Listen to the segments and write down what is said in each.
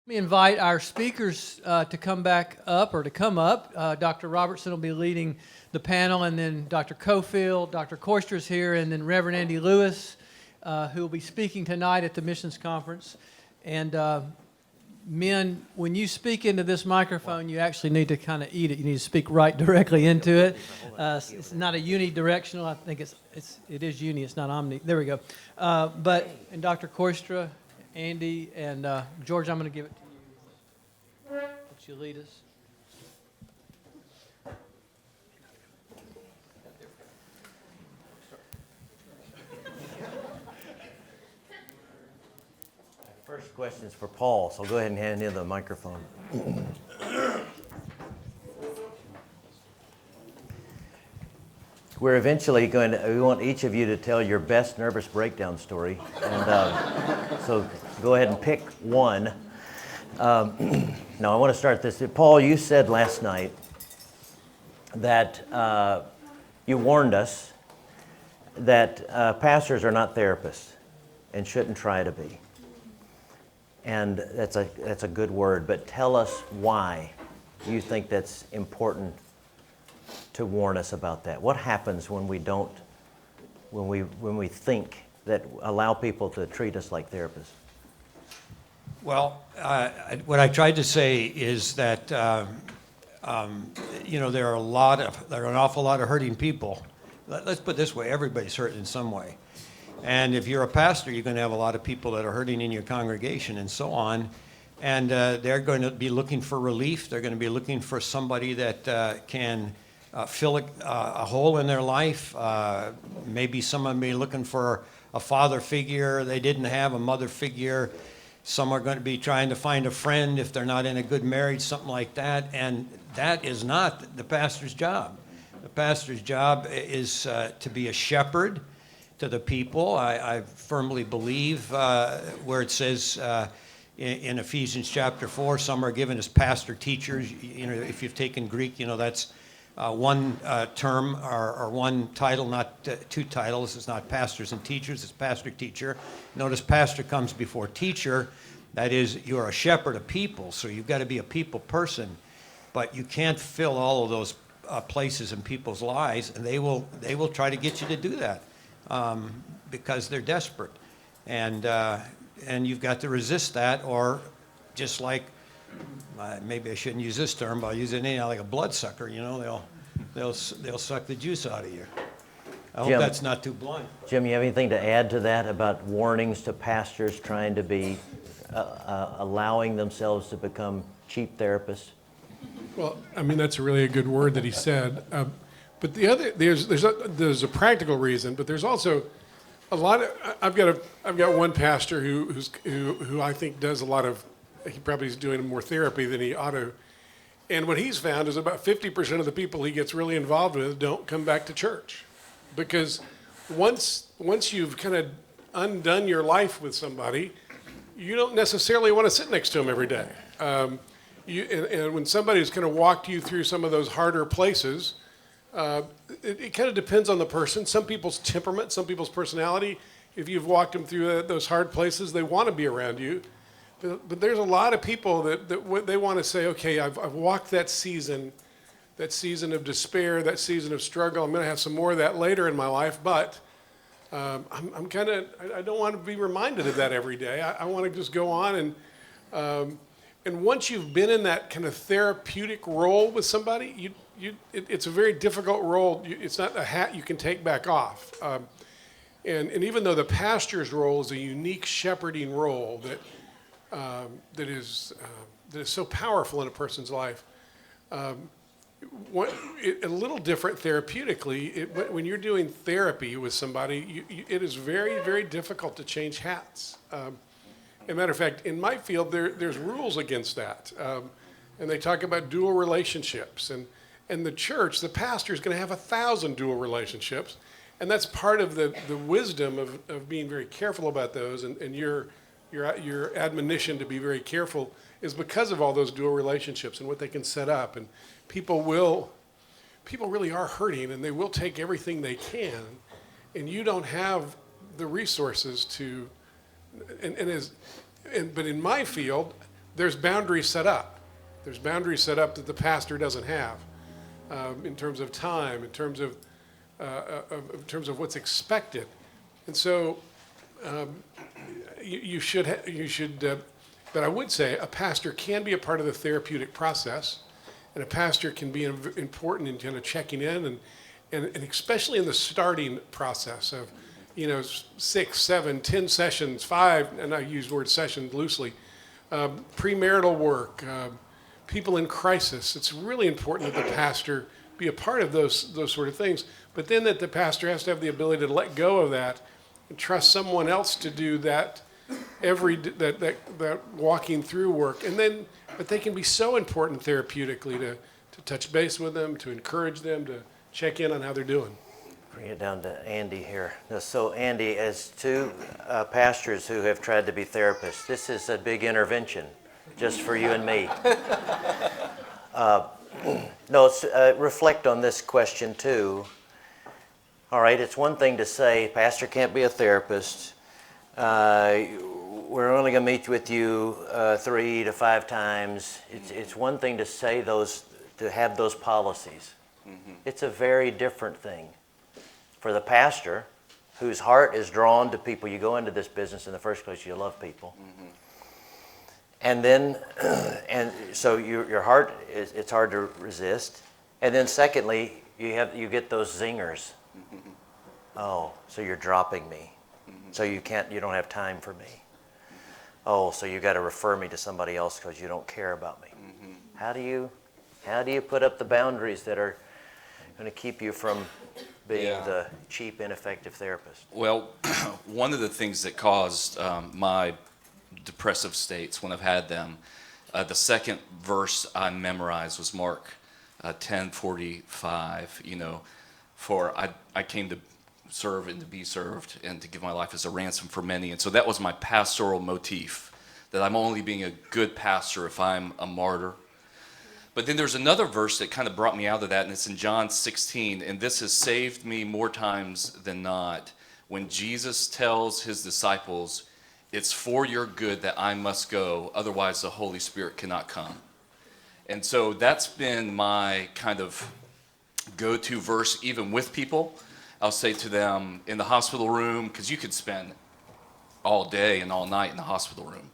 Let me invite our speakers to come back up or to come up. Dr. Robertson will be leading the panel, and then Dr. Coffield, Dr. Kooistra is here, and then Reverend Andy Lewis, who will be speaking tonight at the missions conference. And men, when you speak into this microphone, you actually need to kind of eat it. You need to speak right directly into it. It's not a unidirectional. I think it is uni. It's not omni. There we go. And Dr. Kooistra, Andy, and George, I'm going to give it to you. Let you lead us. First question is for Paul, so go ahead and hand him the microphone. We're eventually we want each of you to tell your best nervous breakdown story. And so go ahead and pick one. Now, I want to start this. Paul, you said last night that you warned us that pastors are not therapists and shouldn't try to be. And that's a good word, but tell us why you think that's important to warn us about that. What happens when we don't, when we think that allow people to treat us like therapists? Well, what I tried to say is that there are an awful lot of hurting people. Let's put it this way: everybody's hurting in some way. And if you're a pastor, you're going to have a lot of people that are hurting in your congregation and so on. And they're going to be looking for relief. They're going to be looking for somebody that can fill a hole in their life. Maybe someone may be looking for a father figure they didn't have, a mother figure. Some are going to be trying to find a friend if they're not in a good marriage, something like that. And that is not the pastor's job. The pastor's job is to be a shepherd to the people. I firmly believe where it says in Ephesians chapter 4, some are given as pastor teachers. You know, if you've taken Greek, you know that's one term or one title, not two titles. It's not pastors and teachers, it's pastor teacher. Notice pastor comes before teacher. That is, you're a shepherd of people, so you've got to be a people person. But you can't fill all of those places in people's lives, and they will try to get you to do that. Because they're desperate, and you've got to resist that, or just like maybe I shouldn't use this term, but I'll use it anyhow, like a bloodsucker. You know, they'll suck the juice out of you. I hope that's not too blunt. Jim, you have anything to add to that about warnings to pastors trying to be allowing themselves to become cheap therapists? Well, I mean that's really a good word that he said. But the other there's a practical reason, but there's also a lot of I've got one pastor who I think does a lot of, he probably is doing more therapy than he ought to, and what he's found is about 50% of the people he gets really involved with don't come back to church, because once you've kind of undone your life with somebody, you don't necessarily want to sit next to them every day. And when somebody's kind of walked you through some of those harder places. It kind of depends on the person. Some people's temperament, some people's personality. If you've walked them through those hard places, they want to be around you. But there's a lot of people that they want to say, okay, I've walked that season of despair, that season of struggle. I'm going to have some more of that later in my life, but I don't want to be reminded of that every day. I want to just go on and once you've been in that kind of therapeutic role with somebody, it's a very difficult role. It's not a hat you can take back off. And even though the pastor's role is a unique shepherding role that is so powerful in a person's life, a little different therapeutically. When you're doing therapy with somebody, it is very, very difficult to change hats. As a matter of fact, in my field, there's rules against that. And they talk about dual relationships. And the church, the pastor is going to have 1,000 dual relationships. And that's part of the wisdom of being very careful about those. And your admonition to be very careful is because of all those dual relationships and what they can set up. And people really are hurting, and they will take everything they can. And you don't have the resources to, but in my field, there's boundaries set up. There's boundaries set up that the pastor doesn't have in terms of time, in terms of what's expected, and so you should. But I would say a pastor can be a part of the therapeutic process, and a pastor can be important in kind of checking in and especially in the starting process of, 6, 7, 10 sessions, 5, and I use the word session loosely, premarital work, people in crisis. It's really important that the pastor be a part of those sort of things, but then that the pastor has to have the ability to let go of that and trust someone else to do that that walking through work. But they can be so important therapeutically to touch base with them, to encourage them, to check in on how they're doing. Bring it down to Andy here. So Andy, as two pastors who have tried to be therapists, this is a big intervention just for you and me. Reflect on this question too. All right, it's one thing to say, pastor can't be a therapist. We're only going to meet with you 3 to 5 times. It's one thing to say those, to have those policies. Mm-hmm. It's a very different thing for the pastor, whose heart is drawn to people. You go into this business in the first place, you love people. Mm-hmm. And then, and so your heart it's hard to resist. And then secondly, you get those zingers. Mm-hmm. Oh, so you're dropping me. Mm-hmm. So you don't have time for me. Oh, so you got to refer me to somebody else because you don't care about me. Mm-hmm. How do you put up the boundaries that are going to keep you from being the cheap, ineffective therapist? Well, one of the things that caused my depressive states when I've had them, the second verse I memorized was Mark 10:45. For I came to serve and to be served and to give my life as a ransom for many. And so that was my pastoral motif, that I'm only being a good pastor if I'm a martyr. But then there's another verse that kind of brought me out of that, and it's in John 16, and this has saved me more times than not. When Jesus tells his disciples, it's for your good that I must go, otherwise the Holy Spirit cannot come. And so that's been my kind of go-to verse, even with people. I'll say to them in the hospital room, because you could spend all day and all night in the hospital room,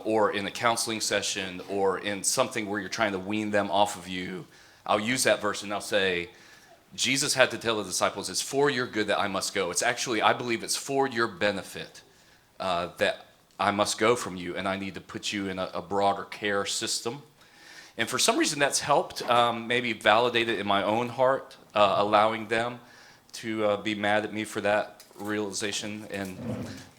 or in a counseling session, or in something where you're trying to wean them off of you. I'll use that verse and I'll say, Jesus had to tell the disciples, it's for your good that I must go. It's actually, I believe it's for your benefit that I must go from you, and I need to put you in a broader care system. And for some reason that's helped maybe validate it in my own heart, allowing them to be mad at me for that realization. And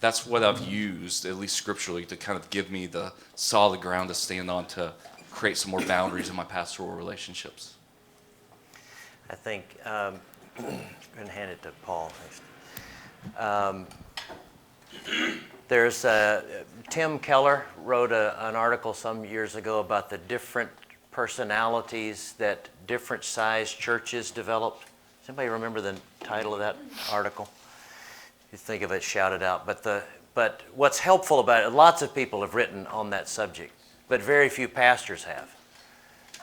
that's what I've used, at least scripturally, to kind of give me the solid ground to stand on to create some more boundaries in my pastoral relationships. I think, I'm going to hand it to Paul next. There's Tim Keller wrote an article some years ago about the different personalities that different sized churches developed. Does anybody remember the title of that article? If you think of it, shout it out. But what's helpful about it, lots of people have written on that subject, but very few pastors have.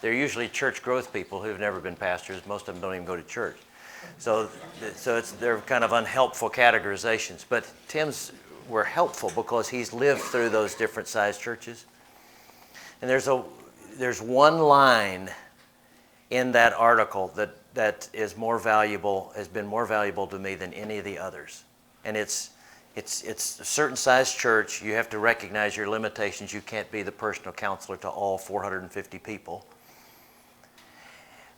They're usually church growth people who've never been pastors. Most of them don't even go to church. So they're kind of unhelpful categorizations. But Tim's were helpful because he's lived through those different sized churches. And there's one line in that article that is more valuable, has been more valuable to me than any of the others. And it's a certain size church. You have to recognize your limitations. You can't be the personal counselor to all 450 people.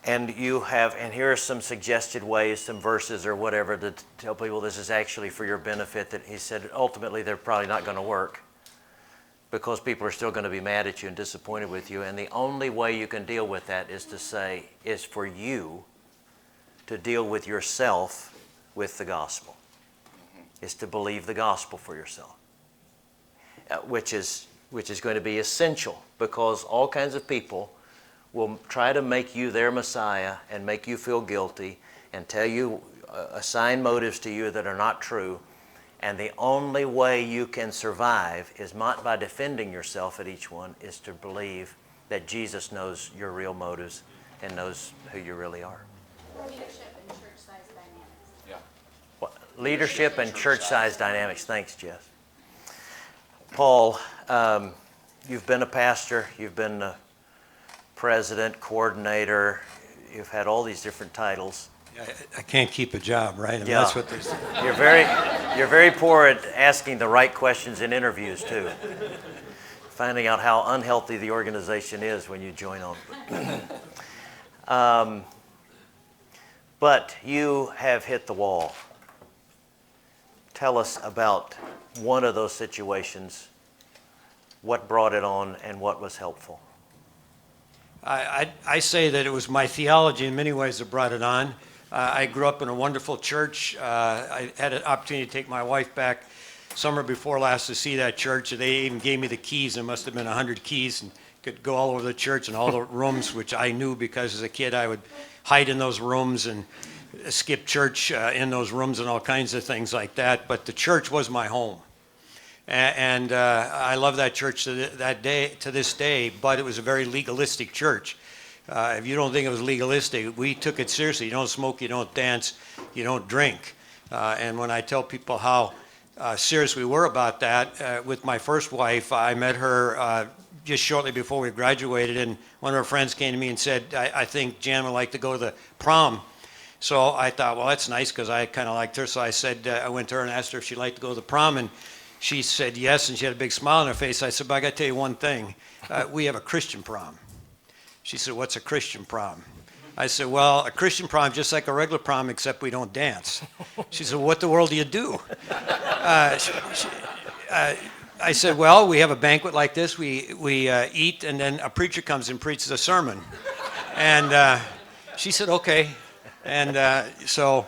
And here are some suggested ways, some verses or whatever, to tell people this is actually for your benefit. That he said ultimately they're probably not going to work because people are still going to be mad at you and disappointed with you. And the only way you can deal with that is to say, is for you to deal with yourself with the gospel. Is to believe the gospel for yourself, which is going to be essential, because all kinds of people will try to make you their Messiah and make you feel guilty and tell you, assign motives to you that are not true, And the only way you can survive is not by defending yourself at each one, is to believe that Jesus knows your real motives and knows who you really are. Leadership and church size dynamics. Yeah. Leadership and church size dynamics. Thanks, Jess. Paul, you've been a pastor, you've been a president, coordinator, you've had all these different titles. I can't keep a job, right? I mean, Yeah. that's what they say. You're very poor at asking the right questions in interviews too. Finding out how unhealthy the organization is when you join on. But you have hit the wall. Tell us about one of those situations, what brought it on and what was helpful. I say that it was my theology in many ways that brought it on. I grew up in a wonderful church. I had an opportunity to take my wife back summer before last to see that church. They even gave me the keys. There must have been 100 keys, and could go all over the church and all the rooms, which I knew because as a kid I would hide in those rooms and skip church in those rooms and all kinds of things like that. But the church was my home. And I love that church to this day, but it was a very legalistic church. If you don't think it was legalistic, we took it seriously. You don't smoke, you don't dance, you don't drink. And when I tell people how serious we were about that, with my first wife, I met her just shortly before we graduated, and one of her friends came to me and said, I think Jan would like to go to the prom. So I thought, well, that's nice because I kind of liked her. So I said, I went to her and asked her if she'd like to go to the prom, and she said yes, and she had a big smile on her face. I said, but I got to tell you one thing. We have a Christian prom. She said, what's a Christian prom? I said, well, a Christian prom is just like a regular prom, except we don't dance. She said, what the world do you do? I said, well, we have a banquet like this. We eat, and then a preacher comes and preaches a sermon. And she said, okay. And so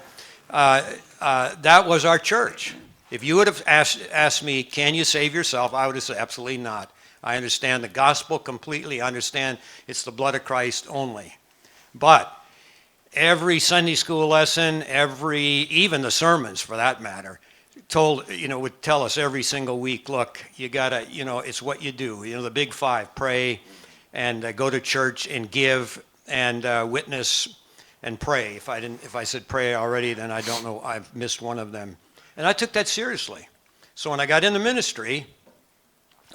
that was our church. If you would have asked me, can you save yourself? I would have said, absolutely not. I understand the gospel completely. I understand it's the blood of Christ only. But every Sunday school lesson, even the sermons for that matter, would tell us every single week, look, you gotta, it's what you do. The big five: pray, and go to church, and give, and witness, and pray. If I said pray already, then I don't know. I've missed one of them. And I took that seriously. So when I got into ministry,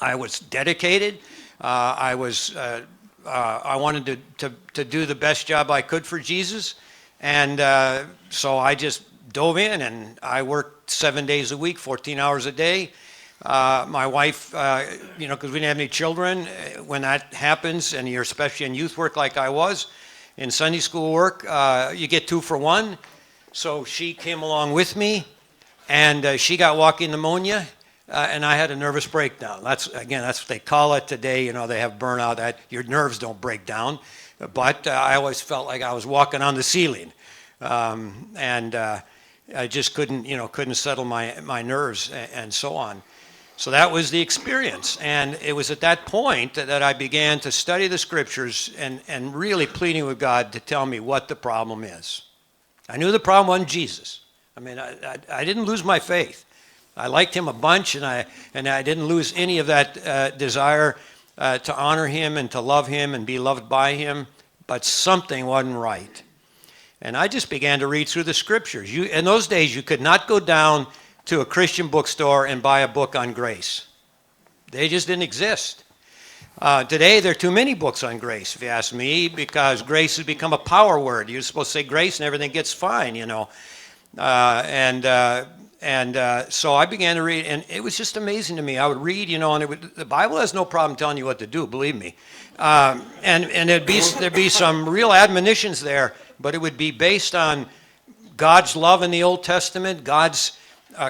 I was dedicated. I wanted to do the best job I could for Jesus. And so I just dove in, and I worked 7 days a week, 14 hours a day. My wife, because we didn't have any children, when that happens, and you're especially in youth work like I was, in Sunday school work, you get 2 for 1. So she came along with me, and she got walking pneumonia, and I had a nervous breakdown. That's what they call it today. They have burnout. That your nerves don't break down, but I always felt like I was walking on the ceiling, and I just couldn't settle my nerves and so on. So that was the experience, and it was at that point that I began to study the scriptures and really pleading with God to tell me what the problem is. I knew the problem wasn't Jesus. I mean, I didn't lose my faith. I liked him a bunch, and I didn't lose any of that desire to honor him and to love him and be loved by him, but something wasn't right. And I just began to read through the scriptures. In those days, you could not go down to a Christian bookstore and buy a book on grace. They just didn't exist. Today, there are too many books on grace, if you ask me, because grace has become a power word. You're supposed to say grace and everything gets fine, So I began to read, and it was just amazing to me. I would read, and the Bible has no problem telling you what to do, believe me. And there'd be some real admonitions there, but it would be based on God's love in the Old Testament, God's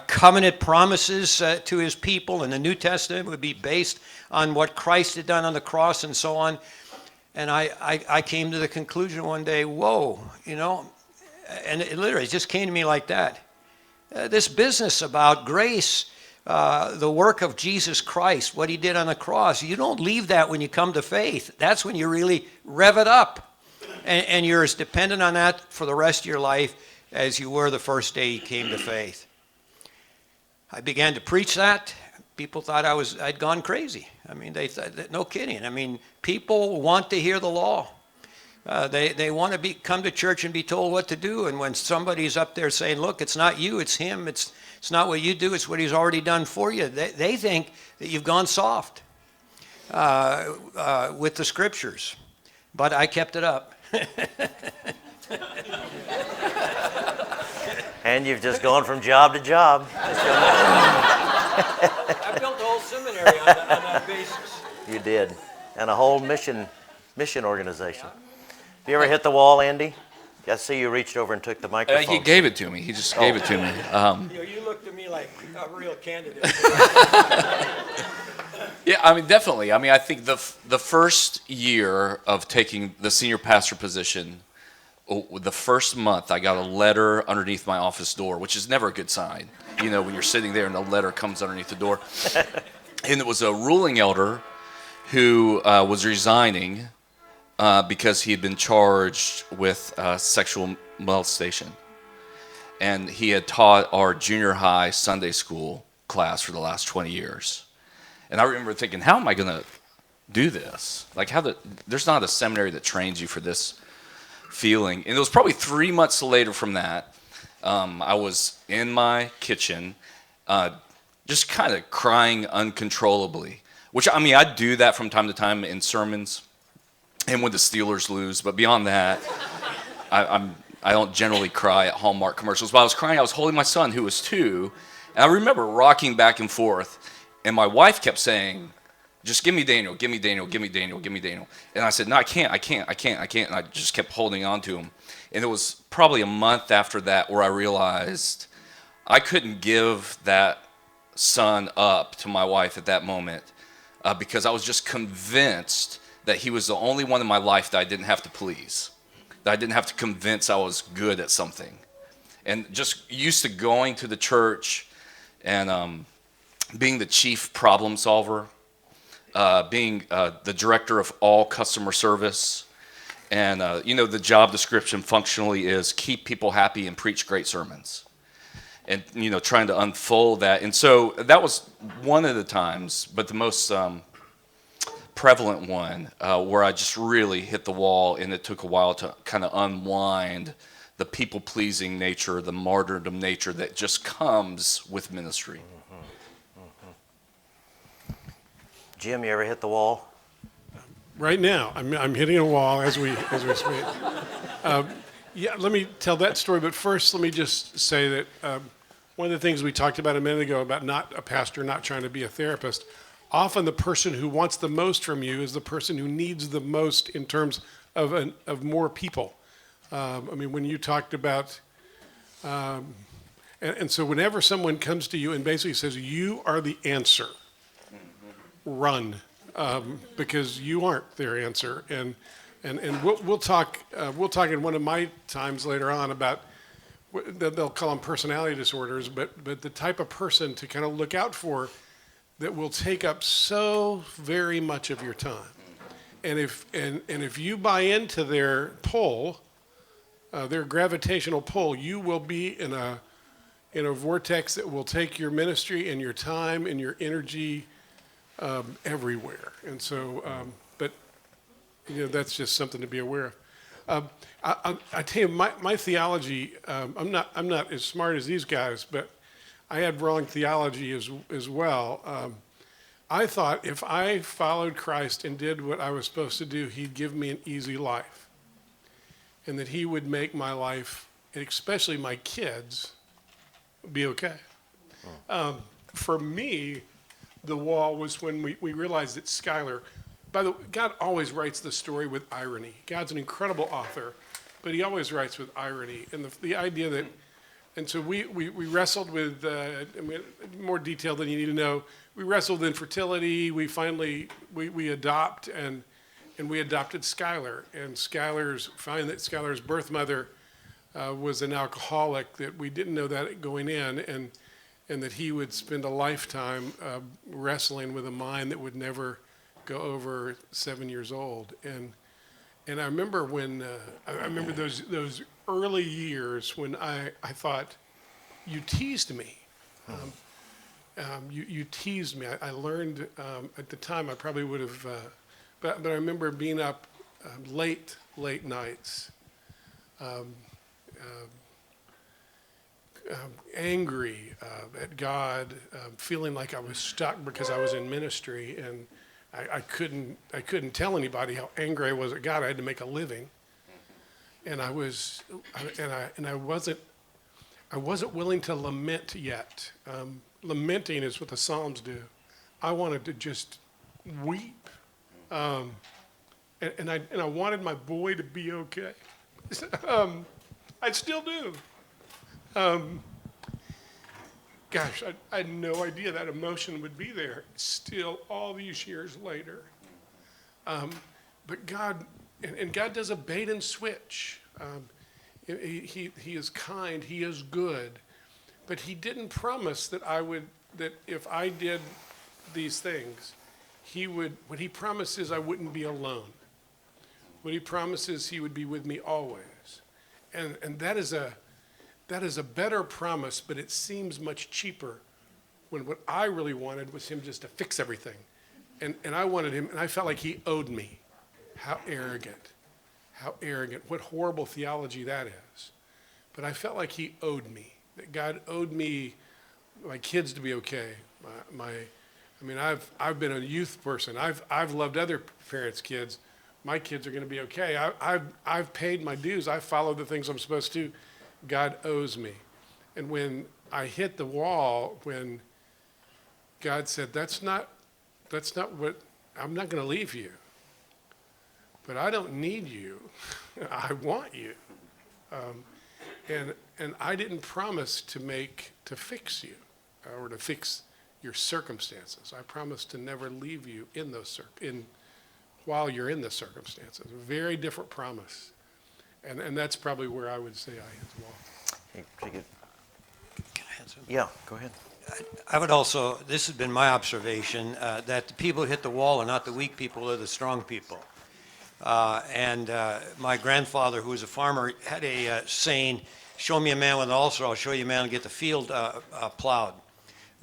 covenant promises to his people in the New Testament. Would be based on what Christ had done on the cross and so on. And I came to the conclusion one day, whoa, and it literally just came to me like that. This business about grace, the work of Jesus Christ, what he did on the cross, you don't leave that when you come to faith. That's when you really rev it up. And you're as dependent on that for the rest of your life as you were the first day you came to faith. I began to preach that. People thought I'd gone crazy. I mean, they thought, no kidding. I mean, people want to hear the law. They want to come to church and be told what to do. And when somebody's up there saying, look, it's not you, it's him. It's not what you do, it's what he's already done for you. They think that you've gone soft with the scriptures. But I kept it up. And you've just gone from job to job. I built a whole seminary on that basis. You did. And a whole mission organization. Have you ever hit the wall, Andy? I see you reached over and took the microphone. He gave it to me. He just gave it to me. You looked at me like a real candidate. Yeah, I mean, definitely. I mean, I think the first year of taking the senior pastor position, the first month, I got a letter underneath my office door, which is never a good sign. You know, when you're sitting there and a letter comes underneath the door. And it was a ruling elder who was resigning because he had been charged with sexual molestation. And he had taught our junior high Sunday school class for the last 20 years. And I remember thinking, how am I going to do this? Like, there's not a seminary that trains you for this feeling. And it was probably 3 months later from that, I was in my kitchen, just kind of crying uncontrollably. Which, I mean, I do that from time to time in sermons and when the Steelers lose. But beyond that, I don't generally cry at Hallmark commercials. But I was crying. I was holding my son, who was 2. And I remember rocking back and forth. And my wife kept saying, just give me Daniel, give me Daniel, give me Daniel, give me Daniel. And I said, no, I can't. And I just kept holding on to him. And it was probably a month after that where I realized I couldn't give that son up to my wife at that moment because I was just convinced that he was the only one in my life that I didn't have to please, that I didn't have to convince I was good at something. And just used to going to the church and being the chief problem solver, being the director of all customer service, and the job description functionally is keep people happy and preach great sermons, and trying to unfold that. And so that was one of the times, but the most prevalent one where I just really hit the wall, and it took a while to kind of unwind the people-pleasing nature, the martyrdom nature that just comes with ministry. Jim, you ever hit the wall? Right now, I'm hitting a wall as we speak. Yeah, let me tell that story, but first let me just say that one of the things we talked about a minute ago about not a pastor not trying to be a therapist, often the person who wants the most from you is the person who needs the most in terms of more people. I mean, when you talked about, and so whenever someone comes to you and basically says, you are the answer, run, because you aren't their answer. And we'll talk in one of my times later on about, they'll call them personality disorders, but the type of person to kind of look out for that will take up so very much of your time. And if you buy into their pull, their gravitational pull, you will be in a vortex that will take your ministry and your time and your energy everywhere. And so, but that's just something to be aware of. I tell you, my theology, I'm not as smart as these guys, but I had wrong theology as well. I thought if I followed Christ and did what I was supposed to do, he'd give me an easy life. And that he would make my life, and especially my kids, be okay. For me, the wall was when we realized that Skylar, by the way, God always writes the story with irony. God's an incredible author, but he always writes with irony. And the idea that, and so we wrestled with, more detail than you need to know, we wrestled with infertility. We finally, we adopt, and we adopted Skylar. And Skylar's birth mother was an alcoholic, that we didn't know that going in, and that he would spend a lifetime wrestling with a mind that would never go over 7 years old. And I remember when I remember those early years when I thought, you teased me. you teased me. I learned at the time I probably would have, but I remember being up late nights, angry at God, feeling like I was stuck because I was in ministry, and I couldn't tell anybody how angry I was at God. I had to make a living, and I wasn't willing to lament yet. Lamenting is what the Psalms do. I wanted to just weep, and I wanted my boy to be okay. I still do. Gosh, I had no idea that emotion would be there still all these years later. But God, and God does a bait and switch. He is kind, he is good, but he didn't promise that that if I did these things, what he promises I wouldn't be alone. What he promises he would be with me always. And that is a better promise, but it seems much cheaper when what I really wanted was him just to fix everything. And I wanted him, and I felt like he owed me. How arrogant. How arrogant. What horrible theology that is. But I felt like he owed me, that God owed me my kids to be okay. I've been a youth person. I've loved other parents' kids. My kids are going to be okay. I've paid my dues. I followed the things I'm supposed to. God owes me. And when I hit the wall, when God said, that's not what, I'm not going to leave you. But I don't need you. I want you. And I didn't promise to fix you or to fix your circumstances. I promised to never leave you in those while you're in the circumstances. A very different promise. And that's probably where I would say I hit the wall. Hey, take it. Can I add something? Yeah, go ahead. I would also, this has been my observation, that the people who hit the wall are not the weak people, they're the strong people. My grandfather, who was a farmer, had a saying, show me a man with an ulcer, I'll show you a man who get the field plowed.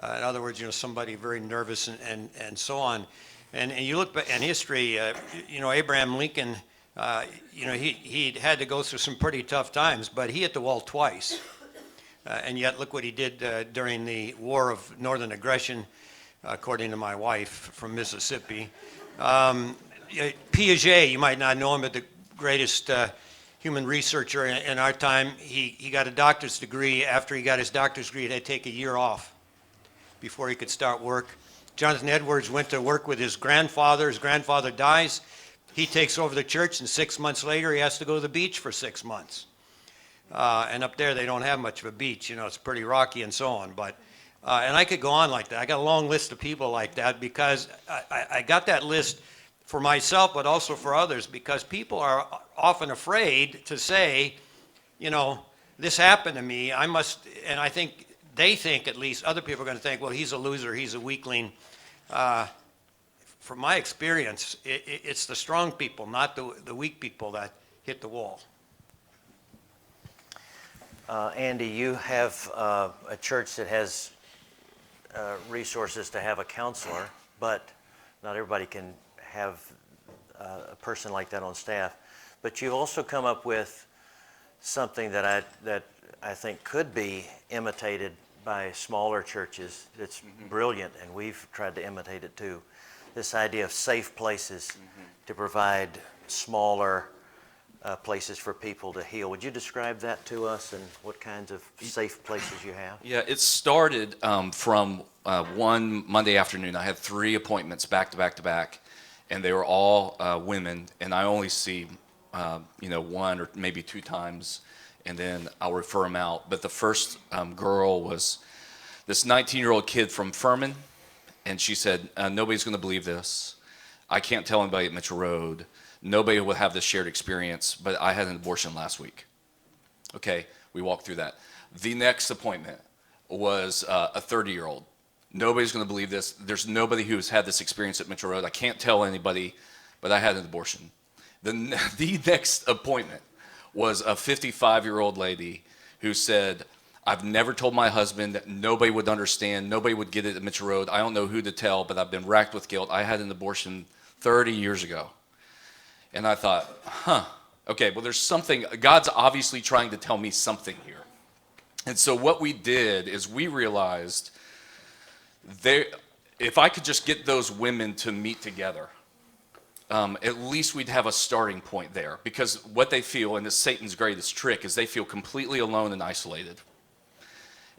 In other words, somebody very nervous and so on. And you look back in history, Abraham Lincoln, he had to go through some pretty tough times, but he hit the wall twice. And yet look what he did during the War of Northern Aggression, according to my wife from Mississippi. Piaget, you might not know him, but the greatest human researcher in our time, he got a doctor's degree. After he got his doctor's degree, he had to take a year off before he could start work. Jonathan Edwards went to work with his grandfather. His grandfather dies. He takes over the church, and 6 months later, he has to go to the beach for 6 months. And up there, they don't have much of a beach. It's pretty rocky and so on. But and I could go on like that. I got a long list of people like that because I got that list for myself, but also for others, because people are often afraid to say, this happened to me. I must, and I think they think, at least, other people are going to think, well, he's a loser, he's a weakling. From my experience, it's the strong people, not the weak people, that hit the wall. Andy, you have a church that has resources to have a counselor, but not everybody can have a person like that on staff. But you've also come up with something that I think could be imitated by smaller churches. It's brilliant, and we've tried to imitate it too. This idea of safe places to provide smaller places for people to heal. Would you describe that to us and what kinds of safe places you have? Yeah, it started from one Monday afternoon. I had 3 appointments back to back to back, and they were all women, and I only see, 1 or maybe 2 times, and then I'll refer them out. But the first girl was this 19-year-old kid from Furman, and she said, nobody's going to believe this. I can't tell anybody at Mitchell Road. Nobody will have this shared experience, but I had an abortion last week. Okay, we walked through that. The next appointment was a 30-year-old. Nobody's going to believe this. There's nobody who's had this experience at Mitchell Road. I can't tell anybody, but I had an abortion. The next appointment was a 55-year-old lady who said, I've never told my husband. That nobody would understand. Nobody would get it at Mitchell Road. I don't know who to tell, but I've been racked with guilt. I had an abortion 30 years ago. And I thought, okay, well, there's something. God's obviously trying to tell me something here. And so what we did is we realized if I could just get those women to meet together, at least we'd have a starting point there. Because what they feel, and it's Satan's greatest trick, is they feel completely alone and isolated.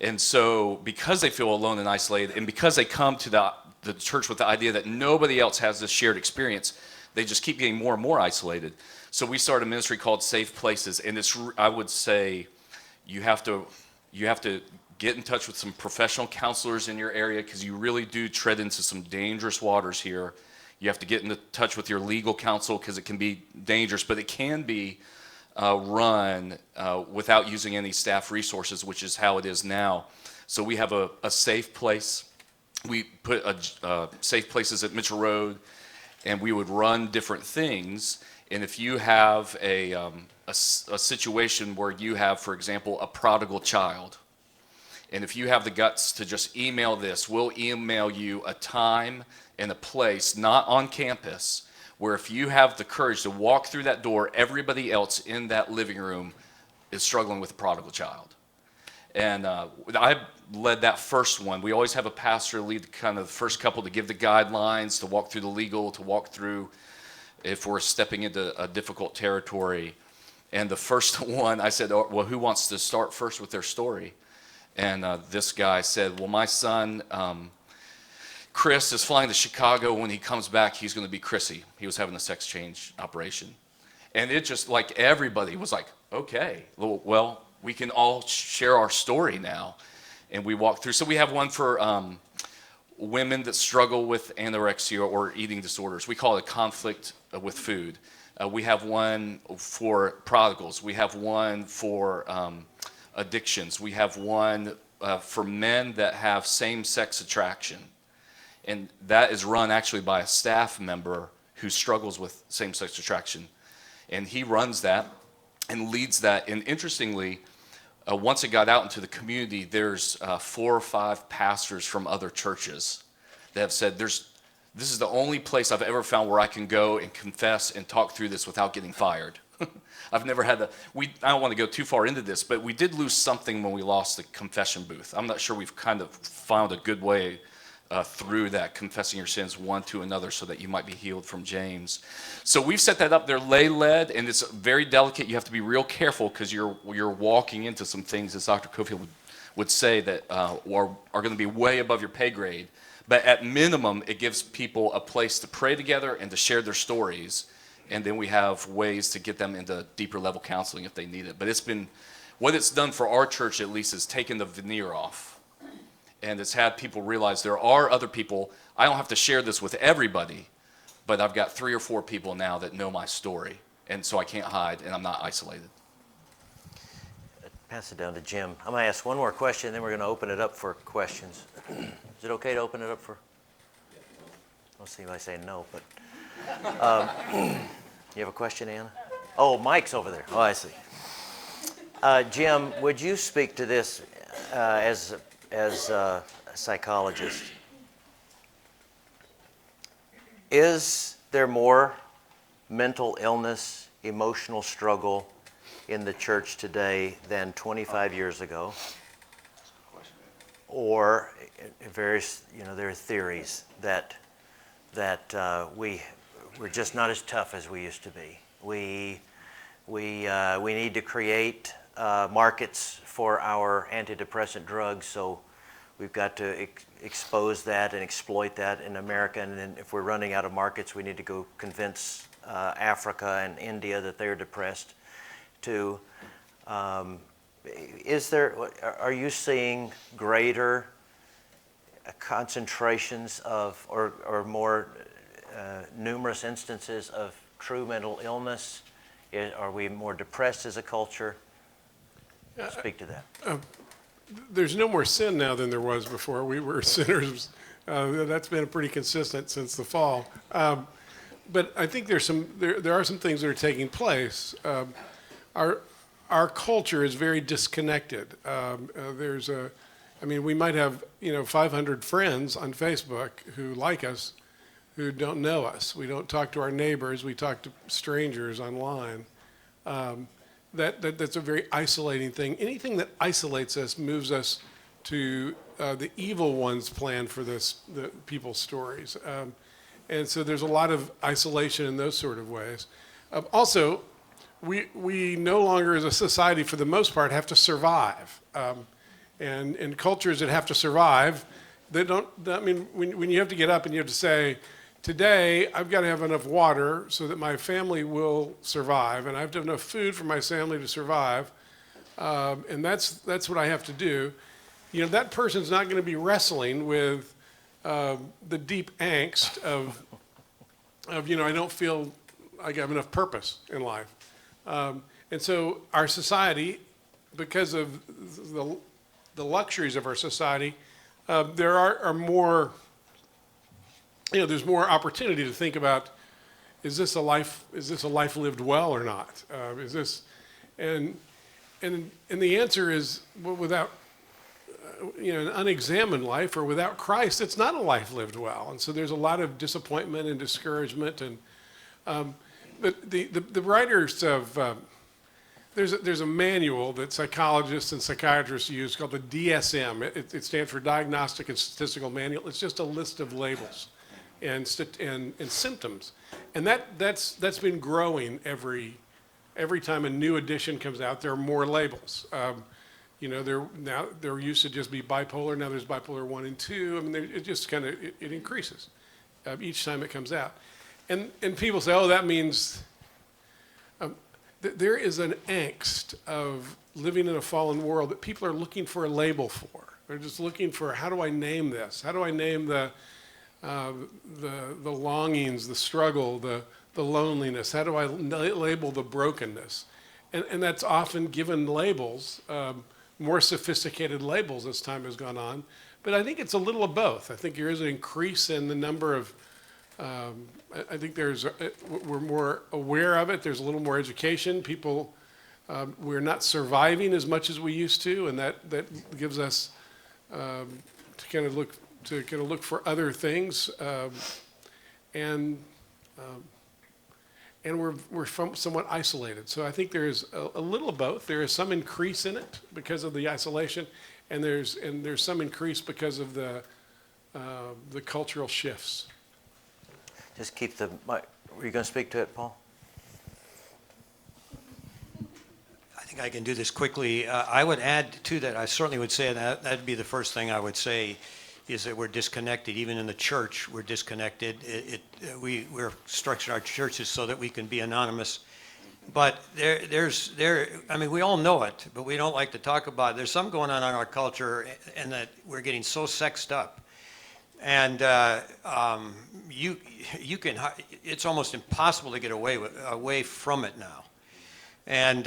And so because they feel alone and isolated, and because they come to the church with the idea that nobody else has this shared experience, they just keep getting more and more isolated. So we started a ministry called Safe Places, and I would say you have to get in touch with some professional counselors in your area, because you really do tread into some dangerous waters here. You have to get in touch with your legal counsel, because it can be dangerous, but it can be run without using any staff resources, which is how it is now. So we have a safe place. We put safe places at Mitchell Road, and we would run different things. And if you have a situation where you have, for example, a prodigal child, and if you have the guts to just email this, we'll email you a time and a place, not on campus, where if you have the courage to walk through that door, everybody else in that living room is struggling with a prodigal child. And I led that first one. We always have a pastor lead kind of the first couple to give the guidelines, to walk through the legal, to walk through if we're stepping into a difficult territory. And the first one, I said, well, who wants to start first with their story? And this guy said, well, my son, Chris, is flying to Chicago. When he comes back, he's going to be Chrissy. He was having a sex change operation. And it just, like, everybody was like, okay, well, we can all share our story now. And we walked through. So we have one for women that struggle with anorexia or eating disorders. We call it conflict with food. We have one for prodigals. We have one for addictions. We have one for men that have same-sex attraction. And that is run actually by a staff member who struggles with same-sex attraction. And he runs that and leads that. And interestingly, once it got out into the community, there's 4 or 5 pastors from other churches that have said, this is the only place I've ever found where I can go and confess and talk through this without getting fired. I've never had I don't want to go too far into this, but we did lose something when we lost the confession booth. I'm not sure we've kind of found a good way through that, confessing your sins one to another so that you might be healed from James. So we've set that up. They're lay-led, and it's very delicate. You have to be real careful because you're walking into some things, as Dr. Coffield would say, that are going to be way above your pay grade. But at minimum, it gives people a place to pray together and to share their stories. And then we have ways to get them into deeper level counseling if they need it. But what it's done for our church at least is taken the veneer off. And it's had people realize there are other people. I don't have to share this with everybody, but I've got 3 or 4 people now that know my story. And so I can't hide and I'm not isolated. Pass it down to Jim. I'm going to ask one more question, then we're going to open it up for questions. Is it okay to open it up for? I'll see if I say no, but you have a question, Anna? Oh, Mike's over there. Oh, I see. Jim, would you speak to this as a psychologist? Is there more mental illness, emotional struggle in the church today than 25 years ago? Or various, there are theories that we're just not as tough as we used to be. We need to create markets for our antidepressant drugs, so we've got to expose that and exploit that in America. And then if we're running out of markets, we need to go convince Africa and India that they're depressed too. Are you seeing greater concentrations of or more numerous instances of true mental illness? Are we more depressed as a culture? Speak to that. There's no more sin now than there was before. We were sinners. That's been pretty consistent since the fall. But I think there are some things that are taking place. our culture is very disconnected. We might have 500 friends on Facebook who like us, who don't know us. We don't talk to our neighbors. We talk to strangers online. That's a very isolating thing. Anything that isolates us moves us to the evil one's plan for the people's stories. And so there's a lot of isolation in those sort of ways. Also, we no longer as a society, for the most part, have to survive. And cultures that have to survive, when you have to get up and you have to say, today I've got to have enough water so that my family will survive, and I have to have enough food for my family to survive, and that's what I have to do. That person's not going to be wrestling with the deep angst of I don't feel like I have enough purpose in life. And so our society, because of the luxuries of our society, there are more, there's more opportunity to think about, is this a life lived well or not? And the answer is, well, without an unexamined life or without Christ, it's not a life lived well. And so there's a lot of disappointment and discouragement. And but the writers of there's a manual that psychologists and psychiatrists use called the DSM. It stands for Diagnostic and Statistical Manual. It's just a list of labels and symptoms, and that's been growing every time a new edition comes out. There are more labels. There used to just be bipolar. Now there's bipolar 1 and 2. It just kind of it increases each time it comes out, and people say, oh, that means. There is an angst of living in a fallen world that people are looking for a label for. They're just looking for, how do I name this? How do I name the longings, the struggle, the loneliness? How do I label the brokenness? And that's often given labels, more sophisticated labels as time has gone on. But I think it's a little of both. I think there is an increase in the number of I think we're more aware of it. There's a little more education. People, we're not surviving as much as we used to, and that gives us to kind of look for other things, and we're somewhat isolated. So I think there is a little of both. There is some increase in it because of the isolation, and there's some increase because of the cultural shifts. Just keep the mic. Were you going to speak to it, Paul? I think I can do this quickly. I would add to that, I certainly would say that'd be the first thing I would say, is that we're disconnected. Even in the church, we're disconnected. We're structured our churches so that we can be anonymous. But we all know it, but we don't like to talk about it. There's something going on in our culture, and that we're getting so sexed up. And it's almost impossible to get away from it now. And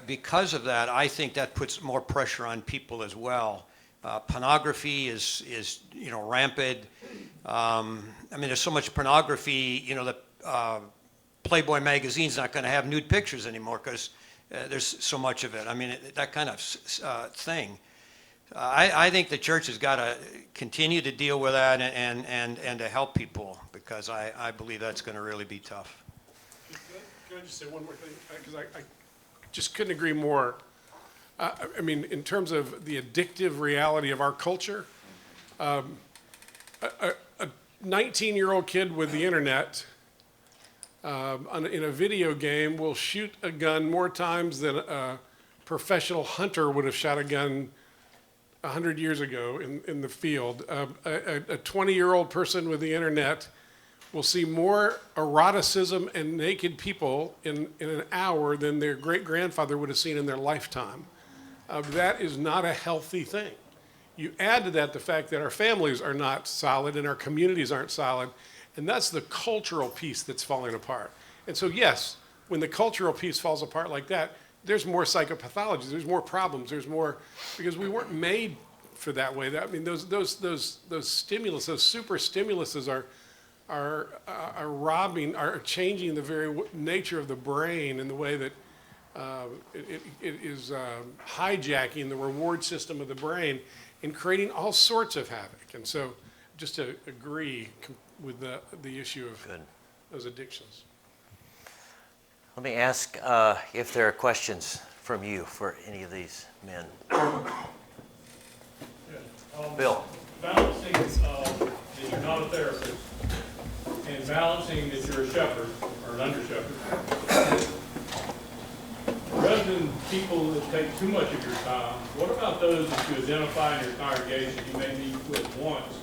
because of that, I think that puts more pressure on people as well. Pornography is rampant. There's so much pornography, that Playboy magazine's not going to have nude pictures anymore because there's so much of it. That kind of thing. I think the church has got to continue to deal with that and to help people, because I believe that's going to really be tough. Can I just say one more thing? Because I just couldn't agree more. In terms of the addictive reality of our culture, a 19-year-old kid with the internet in a video game will shoot a gun more times than a professional hunter would have shot a gun 100 years ago in the field. A 20-year-old person with the internet will see more eroticism and naked people in an hour than their great-grandfather would have seen in their lifetime. That is not a healthy thing. You add to that the fact that our families are not solid and our communities aren't solid, and that's the cultural piece that's falling apart. And so yes, when the cultural piece falls apart like that, there's more psychopathology, there's more problems, there's more, because we weren't made for that way. Those stimulus, those super stimuluses are changing the very nature of the brain in the way that it is hijacking the reward system of the brain and creating all sorts of havoc. And so, just to agree with the issue of Good. those addictions. Let me ask if there are questions from you for any of these men. Bill. Balancing that you're not a therapist and balancing that you're a shepherd or an under shepherd. Rather than people that take too much of your time, what about those that you identify in your congregation you may meet with once?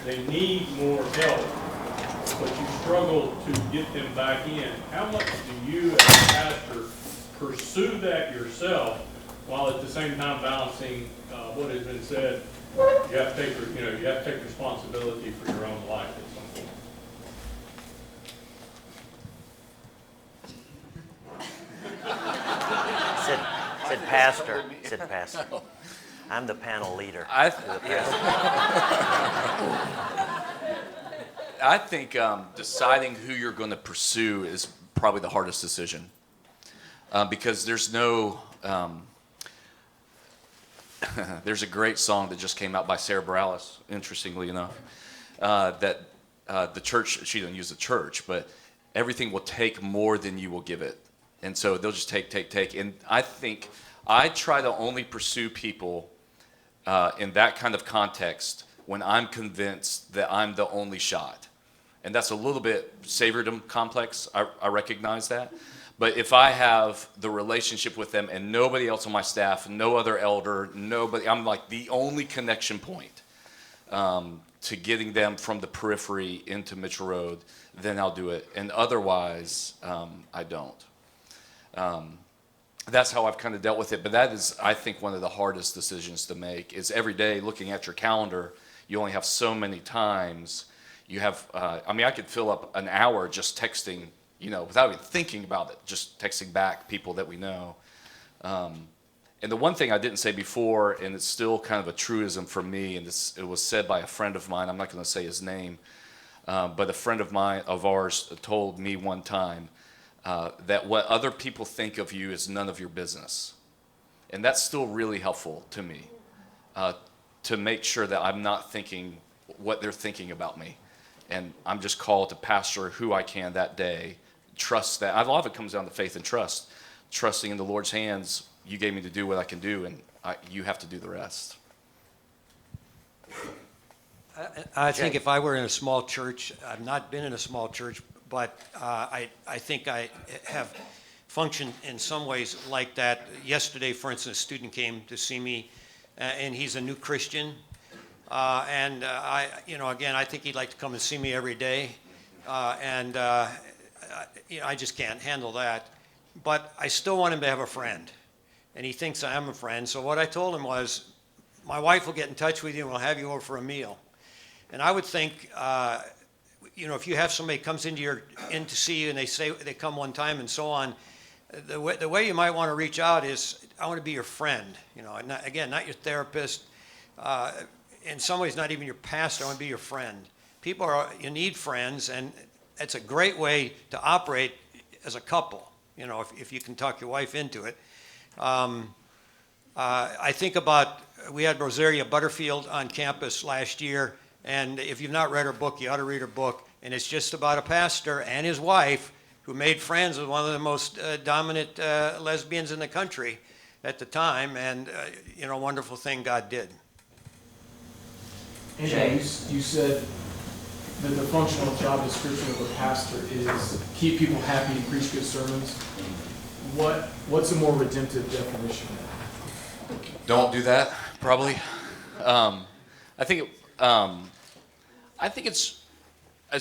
They need more help, but you struggle to get them back in. How much do you as a pastor pursue that yourself while at the same time balancing what has been said? You have to take, you have to take responsibility for your own life at some point. Said pastor. Said pastor. I'm the panel leader. I think deciding who you're going to pursue is probably the hardest decision because there's no. There's a great song that just came out by Sarah Bareilles, interestingly enough, that the church, she doesn't use the church, but everything will take more than you will give it. And so they'll just take. And I think I try to only pursue people in that kind of context when I'm convinced that I'm the only shot. And that's a little bit saviordom complex, I recognize that. But if I have the relationship with them and nobody else on my staff, no other elder, nobody, I'm like the only connection point to getting them from the periphery into Mitchell Road, then I'll do it. And otherwise, I don't. That's how I've kind of dealt with it. But that is, I think, one of the hardest decisions to make is every day looking at your calendar, you only have so many times. You have, I could fill up an hour just texting, without even thinking about it, just texting back people that we know. And the one thing I didn't say before, and it's still kind of a truism for me, and it was said by a friend of mine, I'm not going to say his name, but a friend of ours told me one time that what other people think of you is none of your business. And that's still really helpful to me, to make sure that I'm not thinking what they're thinking about me. And I'm just called to pastor who I can that day. Trust that. A lot of it comes down to faith and trust. Trusting in the Lord's hands, you gave me to do what I can do, and you have to do the rest. I think if I were in a small church, I've not been in a small church, but I think I have functioned in some ways like that. Yesterday, for instance, a student came to see me, and he's a new Christian. Again, I think he'd like to come and see me every day. I just can't handle that. But I still want him to have a friend. And he thinks I am a friend. So what I told him was, my wife will get in touch with you and we'll have you over for a meal. And I would think, if you have somebody comes in to see you and they say they come one time and so on, the way you might want to reach out is, I want to be your friend. Not your therapist. In some ways, not even your pastor. I want to be your friend. You need friends, and it's a great way to operate as a couple. If you can talk your wife into it. I think about, we had Rosaria Butterfield on campus last year, and if you've not read her book, you ought to read her book. And it's just about a pastor and his wife who made friends with one of the most dominant lesbians in the country at the time, and a wonderful thing God did. And you said that the functional job description of a pastor is keep people happy and preach good sermons. What's a more redemptive definition of that? Don't do that, probably. I think it's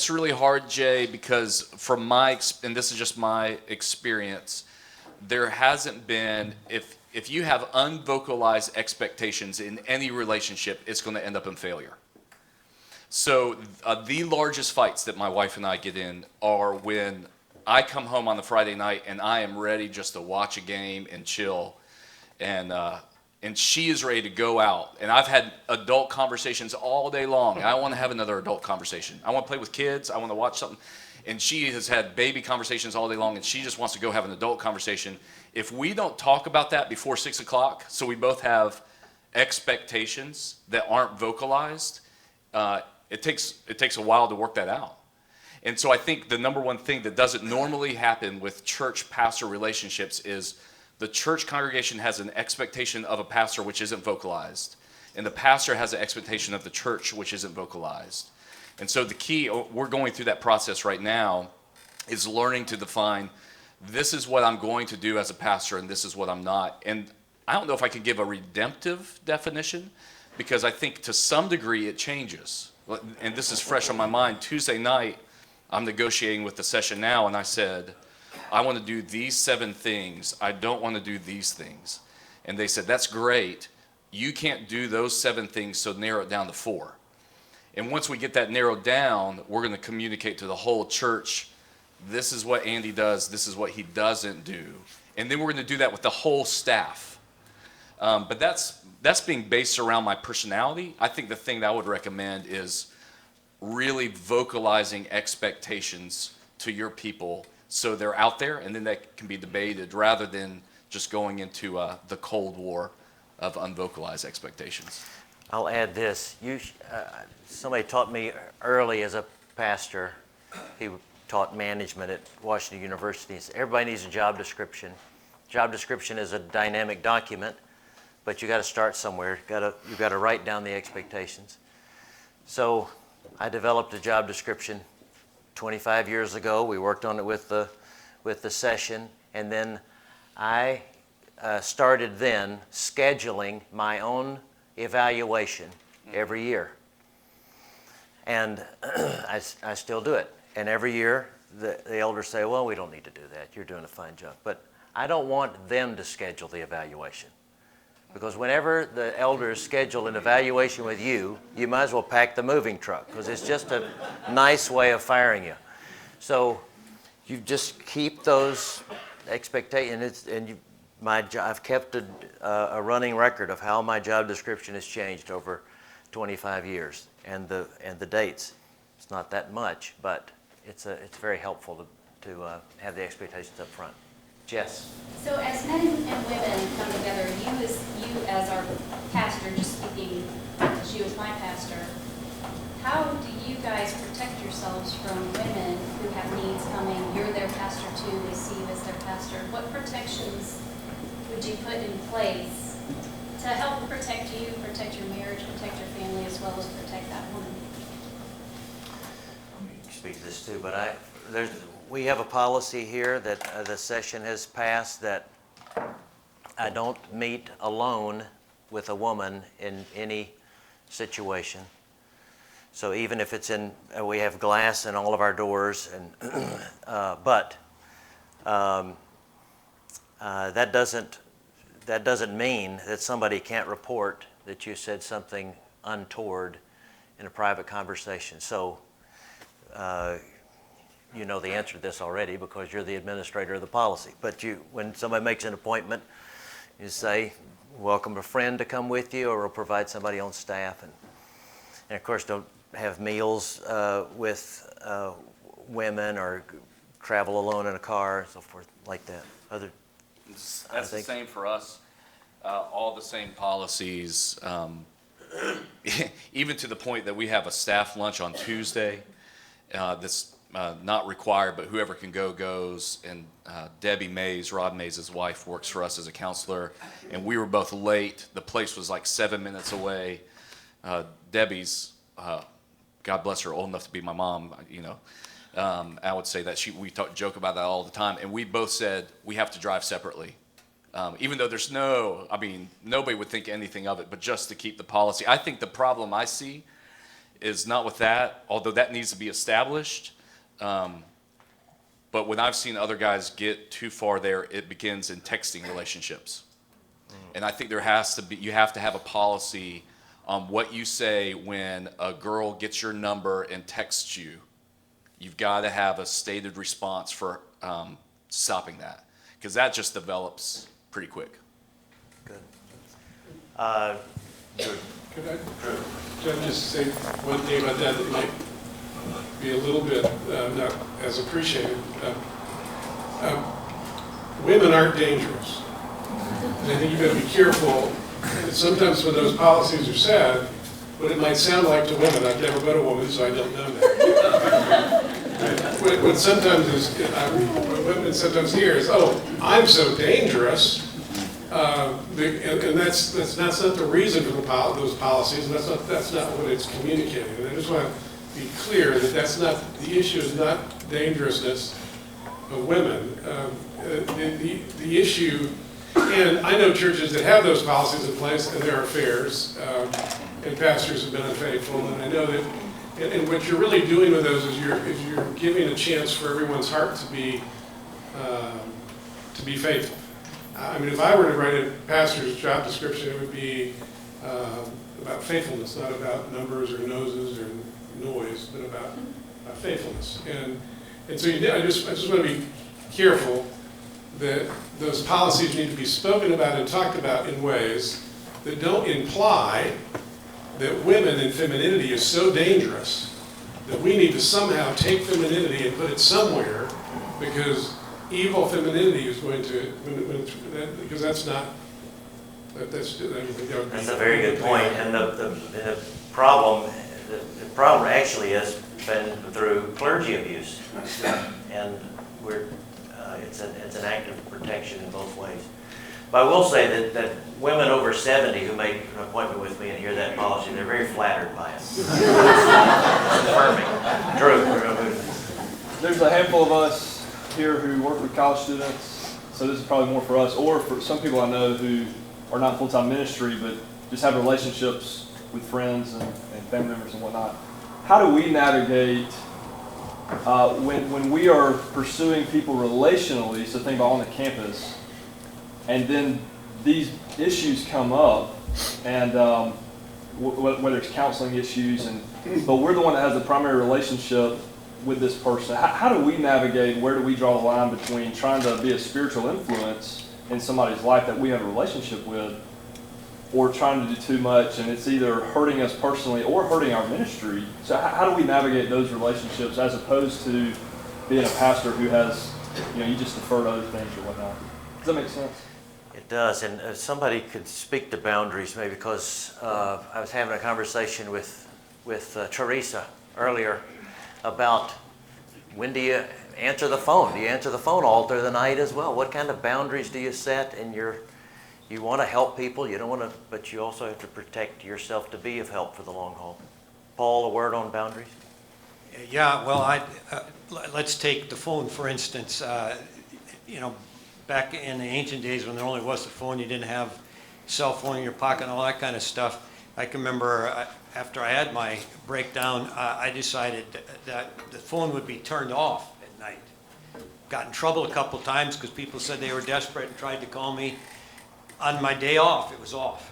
really hard, Jay, because from and this is just my experience, there hasn't been, if you have unvocalized expectations in any relationship, it's going to end up in failure. So the largest fights that my wife and I get in are when I come home on the Friday night and I am ready just to watch a game and chill. And and she is ready to go out. And I've had adult conversations all day long. I want to have another adult conversation. I want to play with kids. I want to watch something. And she has had baby conversations all day long, and she just wants to go have an adult conversation. If we don't talk about that before 6 o'clock, so we both have expectations that aren't vocalized, it takes a while to work that out. And so I think the number one thing that doesn't normally happen with church-pastor relationships is the church congregation has an expectation of a pastor which isn't vocalized, and the pastor has an expectation of the church which isn't vocalized. And so the key, we're going through that process right now, is learning to define, this is what I'm going to do as a pastor and this is what I'm not. And I don't know if I could give a redemptive definition, because I think to some degree it changes. And this is fresh on my mind. Tuesday night, I'm negotiating with the session now, and I said, I want to do these 7 things. I don't want to do these things. And they said, that's great. You can't do those 7 things, so narrow it down to 4. And once we get that narrowed down, we're going to communicate to the whole church, this is what Andy does, this is what he doesn't do. And then we're going to do that with the whole staff. But that's being based around my personality. I think the thing that I would recommend is really vocalizing expectations to your people so they're out there, and then that can be debated rather than just going into the Cold War of unvocalized expectations. I'll add this. Somebody taught me early as a pastor. He taught management at Washington University. He said, everybody needs a job description. Job description is a dynamic document, but you got to start somewhere. You've got to write down the expectations. So I developed a job description 25 years ago. We worked on it with the session, and then I started then scheduling my own evaluation every year. And I still do it. And every year the elders say, well, we don't need to do that. You're doing a fine job. But I don't want them to schedule the evaluation. Because whenever the elders schedule an evaluation with you, you might as well pack the moving truck, because it's just a nice way of firing you. So you just keep those expectations, and I've kept a running record of how my job description has changed over 25 years, and the dates. It's not that much, but it's very helpful to have the expectations up front. Jess. So as men and women come together, you as our pastor, just speaking as you as my pastor, how do you guys protect yourselves from women who have needs coming? You're their pastor too, they see you as their pastor. What protections would you put in place to help protect you, protect your marriage, protect your family, as well as protect that woman? You can speak to this too, but we have a policy here that the session has passed that I don't meet alone with a woman in any situation. So even if it's we have glass in all of our doors, and but that doesn't mean that somebody can't report that you said something untoward in a private conversation. So you know the answer to this already because you're the administrator of the policy. But when somebody makes an appointment, you say, welcome a friend to come with you, or we'll provide somebody on staff. And of course, don't have meals with women or travel alone in a car and so forth like that. That's the same for us. All the same policies, even to the point that we have a staff lunch on Tuesday that's not required, but whoever can go goes. And Debbie Mays, Rob Mays' wife, works for us as a counselor, and we were both late. The place was like 7 minutes away. Debbie's, God bless her, old enough to be my mom, I would say that we joke about that all the time, and we both said we have to drive separately. Even though nobody would think anything of it, but just to keep the policy. I think the problem I see is not with that, although that needs to be established. But when I've seen other guys get too far there, it begins in texting relationships. And I think you have to have a policy on what you say when a girl gets your number and texts you. You've got to have a stated response for stopping that, because that just develops pretty quick. Good. Drew. Could I Drew. Can I just say one thing about that that might be a little bit not as appreciated? Women aren't dangerous. And I think you've got to be careful. Sometimes when those policies are said, what it might sound like to women, I've never been a woman, so I don't know that. What sometimes is, what women sometimes hear is, oh, I'm so dangerous. And that's not the reason for those policies, and that's not what it's communicating. And I just want to be clear that that's not, the issue is not dangerousness of women. The issue, and I know churches that have those policies in place, and there are affairs, and pastors have been unfaithful, and I know that, and what you're really doing with those is you're giving a chance for everyone's heart to be faithful. I mean, if I were to write a pastor's job description, it would be about faithfulness, not about numbers or noses or noise, but about faithfulness. And so I just want to be careful that those policies need to be spoken about and talked about in ways that don't imply that women and femininity is so dangerous that we need to somehow take femininity and put it somewhere because evil femininity is going to, because that's not, that's a very good point. And the problem actually has been through clergy abuse, and it's an act of protection in both ways. But I will say that women over 70 who make an appointment with me and hear that policy, they're very flattered by it. It's affirming. Drew. There's a handful of us here who work with college students, so this is probably more for us, or for some people I know who are not in full-time ministry, but just have relationships with friends and family members and whatnot. How do we navigate when we are pursuing people relationally, so think about on the campus, and then these issues come up, and whether it's counseling issues, but we're the one that has the primary relationship with this person. How do we navigate, where do we draw the line between trying to be a spiritual influence in somebody's life that we have a relationship with, or trying to do too much and it's either hurting us personally or hurting our ministry? So how do we navigate those relationships as opposed to being a pastor who has, you just defer to other things or whatnot? Does that make sense? It does, and if somebody could speak to boundaries, maybe, because I was having a conversation with Teresa earlier about when do you answer the phone? Do you answer the phone all through the night as well? What kind of boundaries do you set? And you want to help people, you don't want to, but you also have to protect yourself to be of help for the long haul. Paul, a word on boundaries? Yeah, well, let's take the phone, for instance. Back in the ancient days when there only was the phone, you didn't have cell phone in your pocket and all that kind of stuff. I can remember after I had my breakdown, I decided that the phone would be turned off at night. Got in trouble a couple times because people said they were desperate and tried to call me. On my day off, it was off.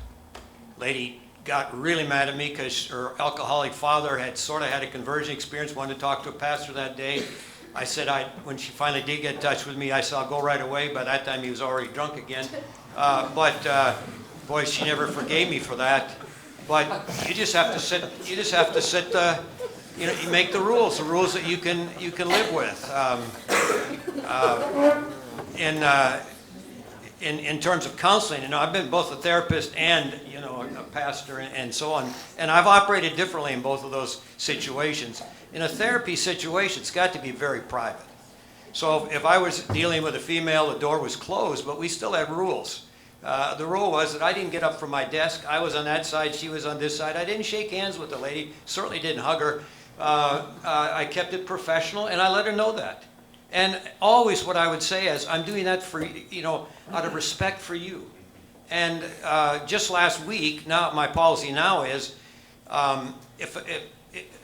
Lady got really mad at me because her alcoholic father had sort of had a conversion experience, wanted to talk to a pastor that day. I said, when she finally did get in touch with me, I said, I'll go right away. By that time, he was already drunk again. Boy, she never forgave me for that. But you just have to sit. You just have to sit. You make the rules that you can live with. In terms of counseling, I've been both a therapist and a pastor and so on, and I've operated differently in both of those situations. In a therapy situation, it's got to be very private. So if I was dealing with a female, the door was closed, but we still had rules. The rule was that I didn't get up from my desk. I was on that side, she was on this side. I didn't shake hands with the lady, certainly didn't hug her. I kept it professional, and I let her know that. And always what I would say is, I'm doing that for, out of respect for you. And just last week, now my policy now is,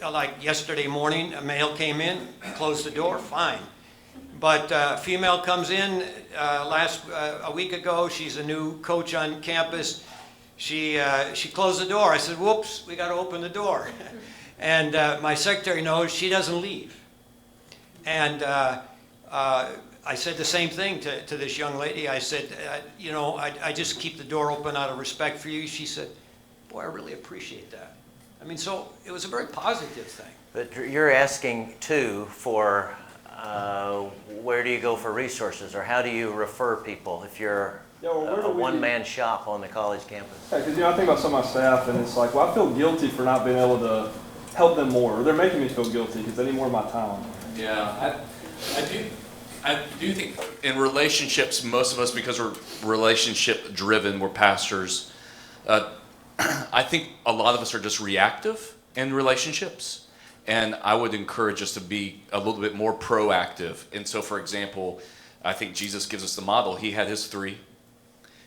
like yesterday morning, a male came in, closed the door, fine. But a female comes in a week ago. She's a new coach on campus. She closed the door. I said, whoops, we got to open the door. And my secretary knows she doesn't leave. And I said the same thing to this young lady. I said, you know, I just keep the door open out of respect for you. She said, boy, I really appreciate that. I mean, so it was a very positive thing. But you're asking too for where do you go for resources, or how do you refer people if you're Yeah, well, where do a we- one-man shop on the college campus? Yeah, because I think about some of my staff, and it's like, well, I feel guilty for not being able to help them more, or they're making me feel guilty because they need more of my time. Yeah, I do think in relationships, most of us, because we're relationship driven, we're pastors, I think a lot of us are just reactive in relationships. And I would encourage us to be a little bit more proactive. And so, for example, I think Jesus gives us the model. He had his 3,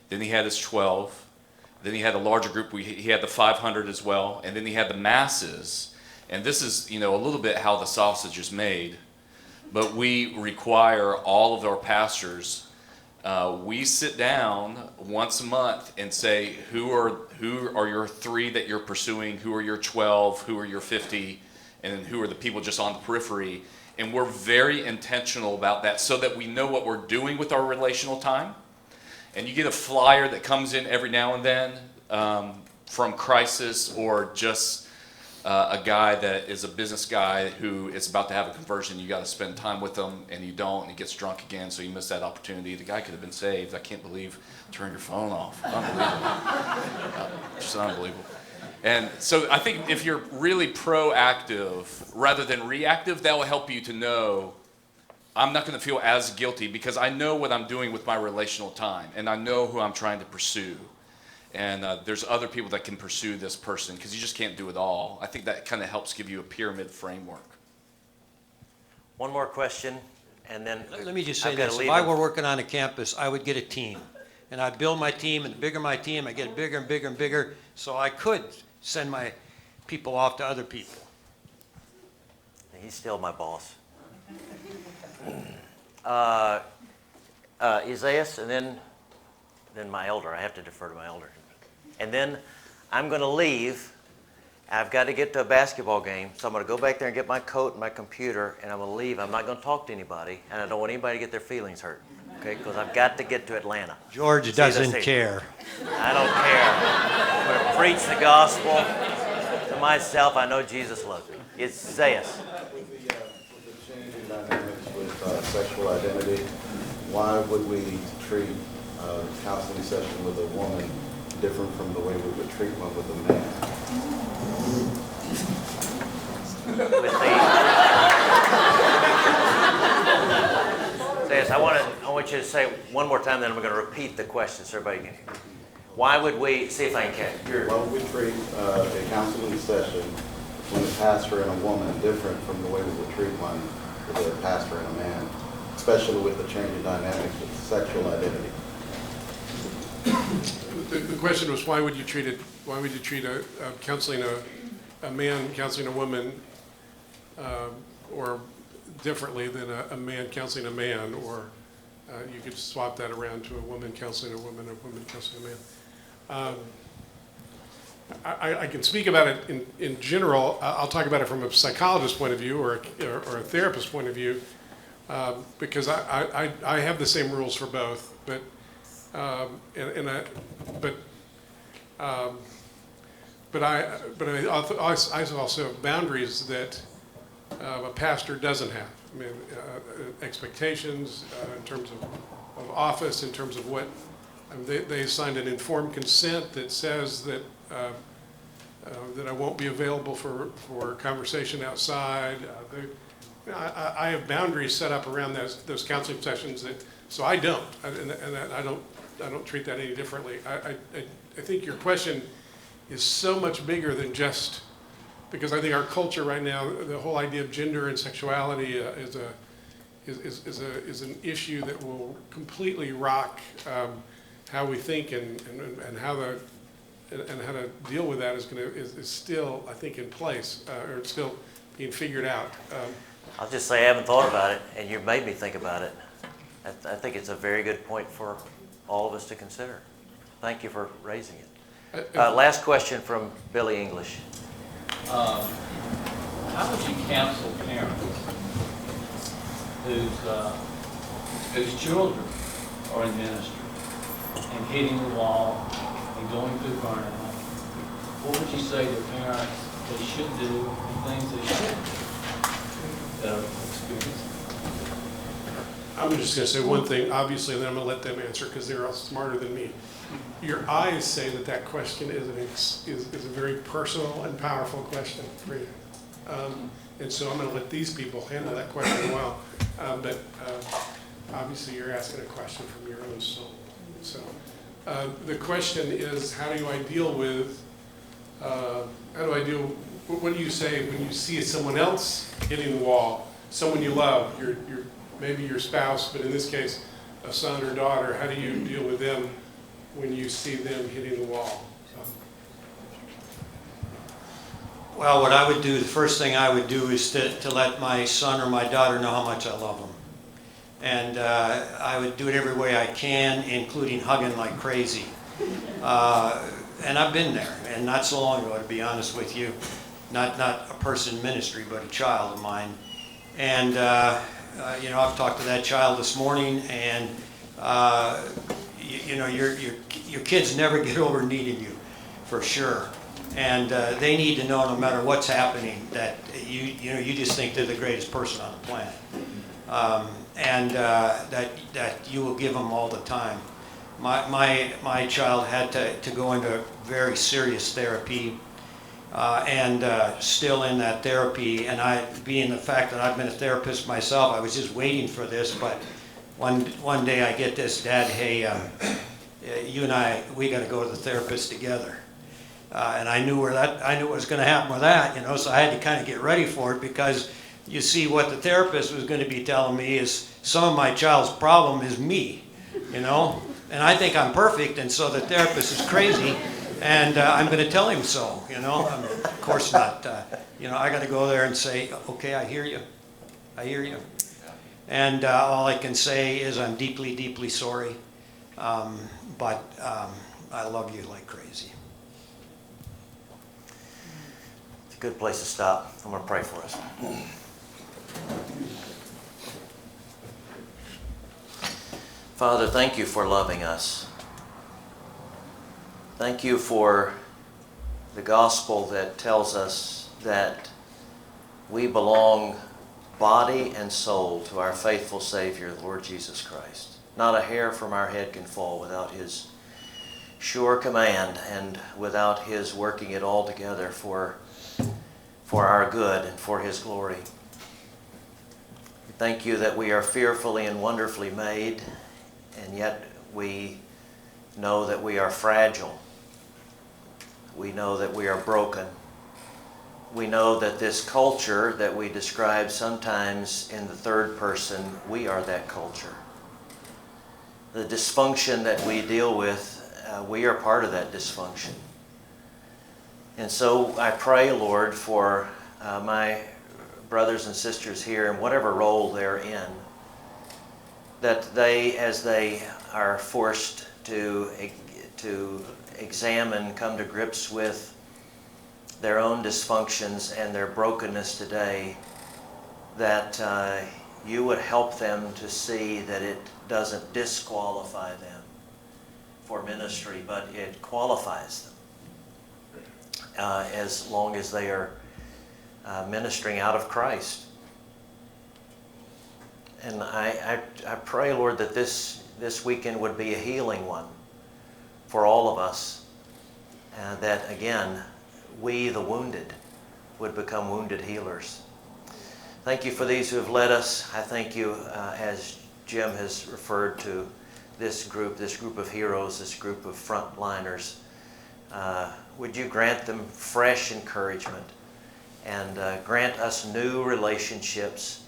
then he had his 12, then he had a larger group. He had the 500 as well, and then he had the masses. And this is, you know, a little bit how the sausage is made. But we require all of our pastors. We sit down once a month and say, who are your 3 that you're pursuing? Who are your 12? Who are your 50? And then who are the people just on the periphery? And we're very intentional about that so that we know what we're doing with our relational time. And you get a flyer that comes in every now and then from Crisis, or just a guy that is a business guy who is about to have a conversion. You got to spend time with them, and you don't, and he gets drunk again, so you miss that opportunity. The guy could have been saved. I can't believe, turn your phone off. Unbelievable. Just unbelievable. And so I think if you're really proactive rather than reactive, that will help you to know, I'm not going to feel as guilty because I know what I'm doing with my relational time, and I know who I'm trying to pursue. And there's other people that can pursue this person because you just can't do it all. I think that kind of helps give you a pyramid framework. One more question, and then Let me just say I've got to this. leave If I them. were working on a campus, I would get a team. And I'd build my team, and the bigger my team, I get it bigger and bigger and bigger, so I could send my people off to other people. He's still my boss. Isaiah, and then my elder. I have to defer to my elder. And then I'm going to leave. I've got to get to a basketball game, so I'm going to go back there and get my coat and my computer, and I'm going to leave. I'm not going to talk to anybody, and I don't want anybody to get their feelings hurt, okay? Because I've got to get to Atlanta. George doesn't care. I don't care. I'm going to preach the gospel to myself. I know Jesus loves me. Isaiah. With the changing dynamics with sexual identity, why would we treat a counseling session with a woman different from the way we would treat one with a man? Isaiah, I want you to say one more time, then I'm going to repeat the question so everybody can hear. Why would we, see if I can catch it. Why would we treat a counseling session with a pastor and a woman different from the way we would treat one with a pastor and a man, especially with the changing dynamics with sexual identity? The question was, why would you treat a counseling a man counseling a woman or differently than a man counseling a man, or you could swap that around to a woman counseling a woman counseling a man. I can speak about it in general. I'll talk about it from a psychologist point of view or a therapist point of view, because I have the same rules for both, but I also have boundaries that a pastor doesn't have. I mean, expectations in terms of office, in terms of what they signed an informed consent that says that that I won't be available for conversation outside. I have boundaries set up around those counseling sessions so I don't, and I don't treat that any differently. I think your question is so much bigger than just, because I think our culture right now, the whole idea of gender and sexuality is an issue that will completely rock how we think and how to deal with that is still, I think, in place, or it's still being figured out. I'll just say I haven't thought about it, and you made me think about it. I think it's a very good point for all of us to consider. Thank you for raising it. Last question from Billy English. How would you counsel parents whose whose children are in ministry and hitting the wall and going through burnout, what would you say to parents they should do and things they shouldn't do that are experiencing? I'm just going to say one thing, obviously, and then I'm going to let them answer because they're all smarter than me. Your eyes say that that question is a very personal and powerful question for you. And so I'm going to let these people handle that question well. But obviously, you're asking a question from your own soul. So the question is, how do I deal with, what do you say when you see someone else hitting the wall, someone you love, maybe your spouse, but in this case, a son or daughter, how do you deal with them when you see them hitting the wall? Well, what I would do, the first thing I would do is to let my son or my daughter know how much I love them. And I would do it every way I can, including hugging like crazy. And I've been there, and not so long ago, to be honest with you. Not a person in ministry, but a child of mine. And I've talked to that child this morning, and your kids never get over needing you, for sure. And they need to know, no matter what's happening, that you just think they're the greatest person on the planet, and that you will give them all the time. My child had to go into very serious therapy, and still in that therapy. And being the fact that I've been a therapist myself, I was just waiting for this. But one day I get this, Dad, hey, you and I, we got to go to the therapist together. And I knew what was going to happen with that, so I had to kind of get ready for it, because you see, what the therapist was going to be telling me is some of my child's problem is me, and I think I'm perfect, and so the therapist is crazy, and I'm going to tell him so, of course not. I got to go there and say, okay, I hear you, and all I can say is I'm deeply, deeply sorry, but I love you like crazy. Good place to stop. I'm going to pray for us. Father, thank you for loving us. Thank you for the gospel that tells us that we belong body and soul to our faithful Savior, the Lord Jesus Christ. Not a hair from our head can fall without His sure command and without His working it all together for our good and for His glory. Thank you that we are fearfully and wonderfully made, and yet we know that we are fragile. We know that we are broken. We know that this culture that we describe sometimes in the third person, we are that culture. The dysfunction that we deal with, we are part of that dysfunction. And so I pray, Lord, for my brothers and sisters here in whatever role they're in, that they, as they are forced to examine, come to grips with their own dysfunctions and their brokenness today, that you would help them to see that it doesn't disqualify them for ministry, but it qualifies them. As long as they are ministering out of Christ. And I pray, Lord, that this weekend would be a healing one for all of us. That, again, we, the wounded, would become wounded healers. Thank you for these who have led us. I thank you, as Jim has referred to, this group of heroes, this group of frontliners. Would you grant them fresh encouragement and grant us new relationships,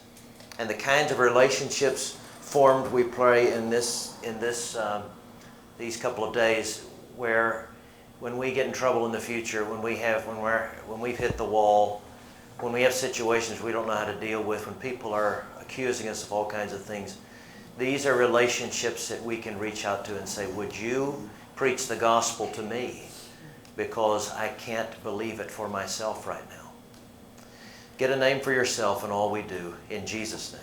and the kinds of relationships formed, we pray, in these couple of days, where when we get in trouble in the future, when we've hit the wall, when we have situations we don't know how to deal with, when people are accusing us of all kinds of things, these are relationships that we can reach out to and say, would you preach the gospel to me? Because I can't believe it for myself right now. Get a name for yourself in all we do. In Jesus' name.